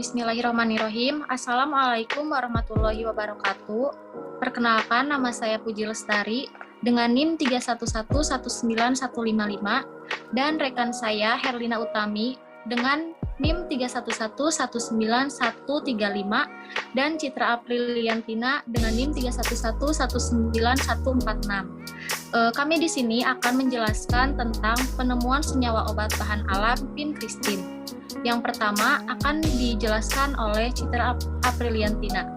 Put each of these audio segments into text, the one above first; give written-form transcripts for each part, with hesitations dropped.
Bismillahirrahmanirrahim. Assalamualaikum warahmatullahi wabarakatuh. Perkenalkan, nama saya Puji Lestari dengan NIM 3111915 dan rekan saya Herlina Utami dengan NIM 3111915 dan Citra Apriliantina dengan NIM 3111946. Kami di sini akan menjelaskan tentang penemuan senyawa obat bahan alam pinkristin. Yang pertama akan dijelaskan oleh Citra Apriliantina.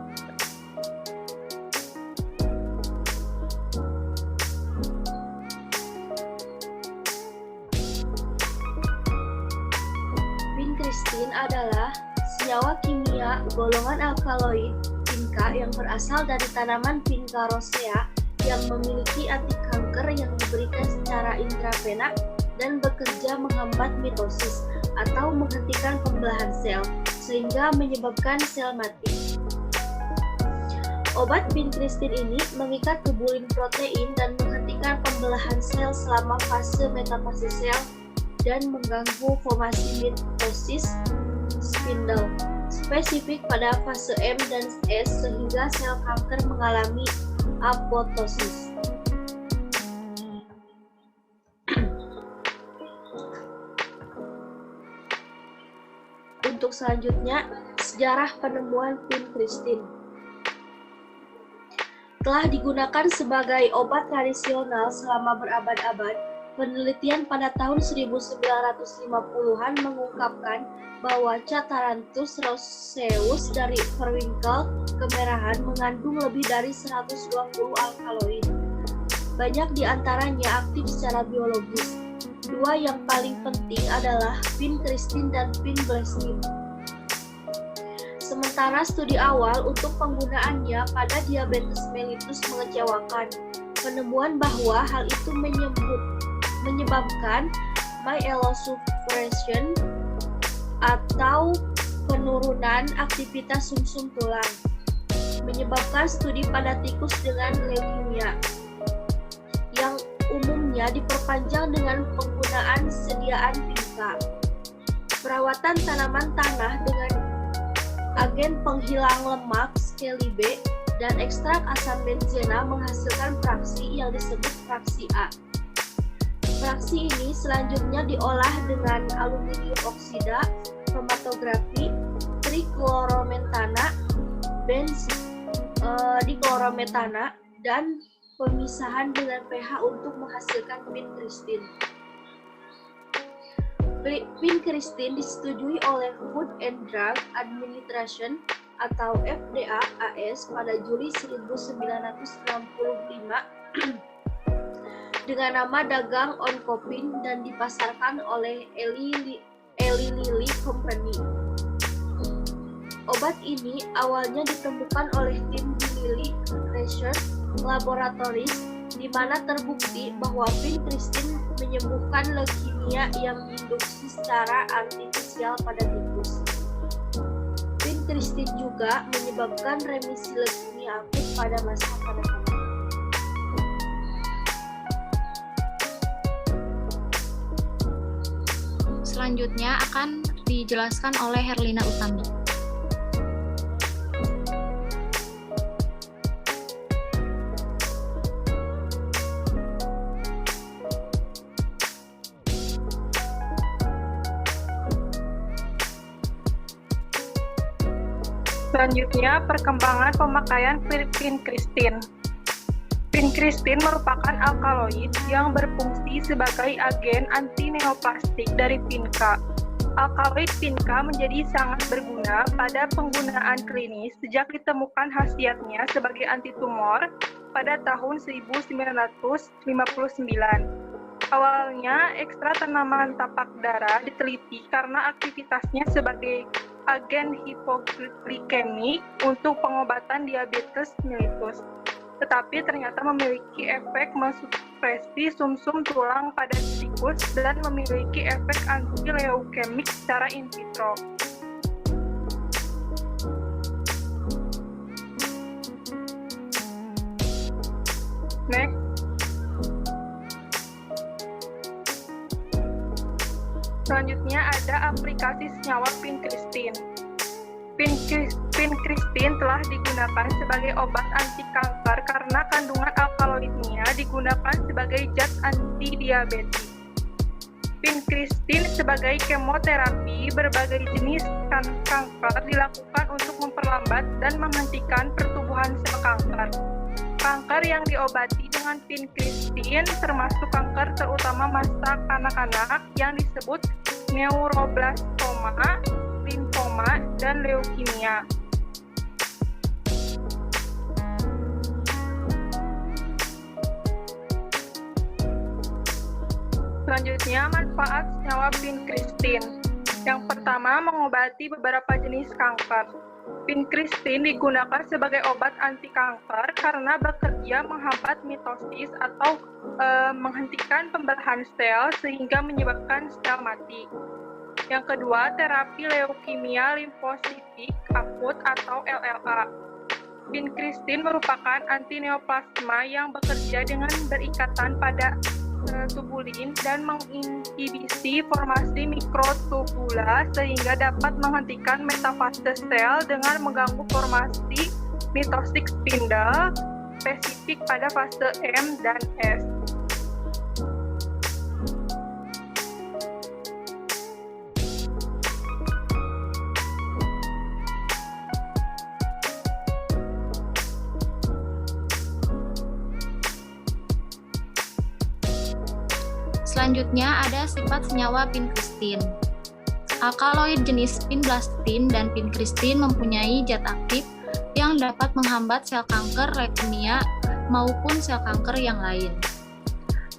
Pinkristin adalah senyawa kimia golongan alkaloid Pinka yang berasal dari tanaman Pinka rosea yang memiliki anti kanker yang diberikan secara intravena dan bekerja menghambat mitosis atau menghentikan pembelahan sel sehingga menyebabkan sel mati. Obat pinkristin ini mengikat tubulin protein dan menghentikan pembelahan sel selama fase metafase sel dan mengganggu formasi mitosis spindle spesifik pada fase M dan S sehingga sel kanker mengalami apoptosis. Untuk selanjutnya, sejarah penemuan pinkristin. Telah digunakan sebagai obat tradisional selama berabad-abad, penelitian pada tahun 1950-an mengungkapkan bahwa Catharanthus roseus dari periwinkle kemerahan mengandung lebih dari 120 alkaloid. Banyak di antaranya aktif secara biologis. Dua yang paling penting adalah pinkristin dan pinblastine. Sementara studi awal untuk penggunaannya pada diabetes mellitus mengecewakan. Penemuan bahwa hal itu menyebabkan myelosuppression atau penurunan aktivitas sumsum tulang, menyebabkan studi pada tikus dengan leukemia yang umumnya diperpanjang dengan penggunaan sediaan Pinka. Perawatan tanaman tanah dengan agen penghilang lemak skeli B dan ekstrak asam benzena menghasilkan fraksi yang disebut fraksi A. Fraksi ini selanjutnya diolah dengan aluminium oksida, kromatografi, triklorometana, diklorometana, dan pemisahan dengan pH untuk menghasilkan pinkristin. Pinkristin disetujui oleh Food and Drug Administration atau FDA AS pada Juli 1965 dengan nama dagang Oncopin dan dipasarkan oleh Eli Lilly Company. Obat ini awalnya ditemukan oleh tim di Lilly Research Laboratories, di mana terbukti bahwa pinkristin menyembuhkan leukemia yang diinduksi secara artifisial pada tikus. Pinkristin juga menyebabkan remisi leukemia akut pada masa kanak-kanak. Selanjutnya akan dijelaskan oleh Herlina Utami. Selanjutnya, perkembangan pemakaian pinkristin. Pinkristin merupakan alkaloid yang berfungsi sebagai agen antineoplastik dari Pinka. Alkaloid Pinka menjadi sangat berguna pada penggunaan klinis sejak ditemukan khasiatnya sebagai antitumor pada tahun 1959. Awalnya, ekstrak tanaman tapak dara diteliti karena aktivitasnya sebagai agen hipoglikemik untuk pengobatan diabetes mellitus, tetapi ternyata memiliki efek mensupresi sumsum tulang pada tikus dan memiliki efek anti-leukemik secara in vitro. Next. Selanjutnya ada aplikasi senyawa pinkristin. Vincristine telah digunakan sebagai obat anti kanker karena kandungan alkaloidnya digunakan sebagai zat anti-diabetes. Vincristine sebagai kemoterapi berbagai jenis kanker dilakukan untuk memperlambat dan menghentikan pertumbuhan sel kanker. Kanker yang diobati dengan vincristine termasuk kanker terutama masa kanak-kanak yang disebut neuroblastoma, limfoma, dan leukemia. Selanjutnya, manfaat senyawa vincristine. Yang pertama, mengobati beberapa jenis kanker. Vincristine digunakan sebagai obat anti kanker karena bekerja menghambat mitosis atau menghentikan pembelahan sel sehingga menyebabkan sel mati. Yang kedua, terapi leukemia limfositik akut atau LLA. Vincristine merupakan antineoplasma yang bekerja dengan berikatan pada tubulin dan menginhibisi formasi mikrotubula sehingga dapat menghentikan metafase sel dengan mengganggu formasi mitosis spindle spesifik pada fase M dan S. Selanjutnya ada sifat senyawa vincristine. Alkaloid jenis vinblastine dan vincristine mempunyai zat aktif yang dapat menghambat sel kanker leukemia maupun sel kanker yang lain.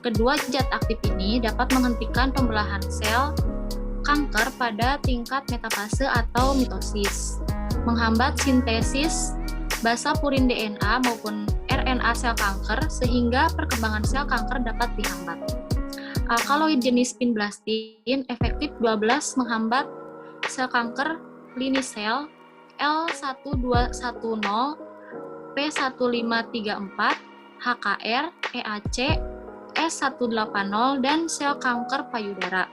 Kedua zat aktif ini dapat menghentikan pembelahan sel kanker pada tingkat metafase atau mitosis, menghambat sintesis basa purin DNA maupun RNA sel kanker sehingga perkembangan sel kanker dapat dihambat. Alkaloid jenis vinblastine efektif 12 menghambat sel kanker lini sel L1210, P1534, HKR, EAC, S180 dan sel kanker payudara.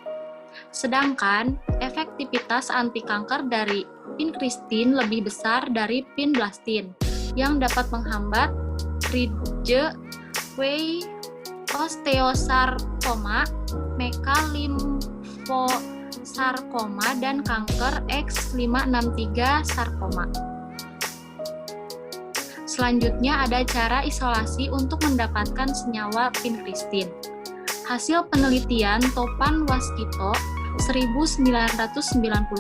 Sedangkan efektivitas anti kanker dari vincristine lebih besar dari vinblastine yang dapat menghambat Ridge, Way, osteosarkoma, mekalimfosarkoma, dan kanker X563 sarkoma. Selanjutnya ada cara isolasi untuk mendapatkan senyawa vincristine. Hasil penelitian Topan Waskito 1999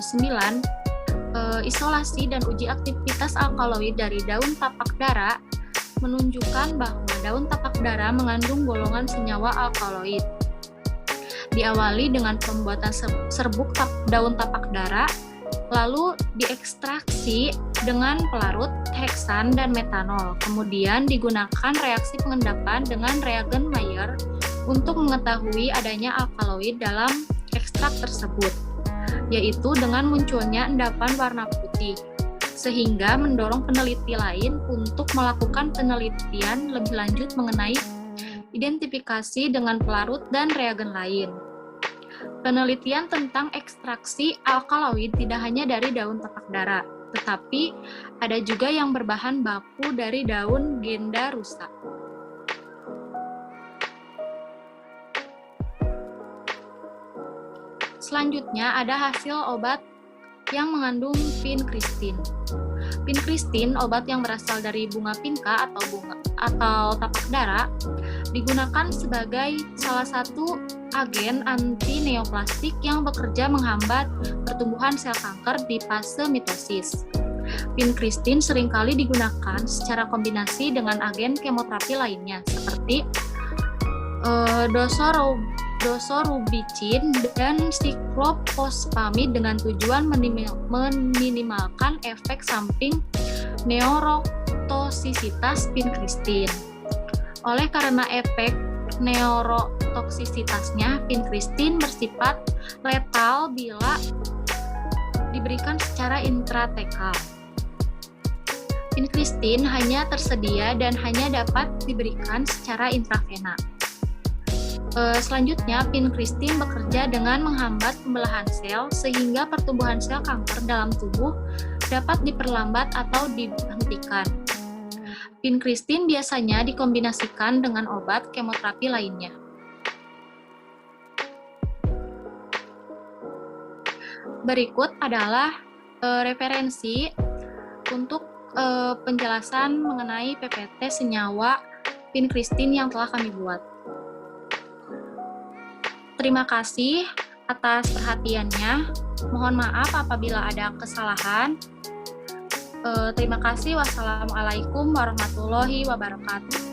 isolasi dan uji aktivitas alkaloid dari daun tapak dara menunjukkan bahwa daun tapak dara mengandung golongan senyawa alkaloid. Diawali dengan pembuatan serbuk daun tapak dara, lalu diekstraksi dengan pelarut heksan dan metanol. Kemudian digunakan reaksi pengendapan dengan reagen Mayer untuk mengetahui adanya alkaloid dalam ekstrak tersebut, yaitu dengan munculnya endapan warna putih, sehingga mendorong peneliti lain untuk melakukan penelitian lebih lanjut mengenai identifikasi dengan pelarut dan reagen lain. Penelitian tentang ekstraksi alkaloid tidak hanya dari daun tapak dara, tetapi ada juga yang berbahan baku dari daun genda rusa. Selanjutnya ada hasil obat yang mengandung vincristine. Vincristine, obat yang berasal dari bunga pinka atau tapak dara, digunakan sebagai salah satu agen anti-neoplastik yang bekerja menghambat pertumbuhan sel kanker di fase mitosis. Vincristine seringkali digunakan secara kombinasi dengan agen kemoterapi lainnya seperti dosorubicin dan siklofosfamid dengan tujuan meminimalkan efek samping neurotoksisitas vincristine. Oleh karena efek neurotoksisitasnya, vincristine bersifat letal bila diberikan secara intratekal. Vincristine hanya tersedia dan hanya dapat diberikan secara intravena. Selanjutnya, vincristine bekerja dengan menghambat pembelahan sel sehingga pertumbuhan sel kanker dalam tubuh dapat diperlambat atau dihentikan. Vincristin biasanya dikombinasikan dengan obat kemoterapi lainnya. Berikut adalah referensi untuk penjelasan mengenai PPT senyawa vincristin yang telah kami buat. Terima kasih atas perhatiannya. Mohon maaf apabila ada kesalahan. Terima kasih. Wassalamualaikum warahmatullahi wabarakatuh.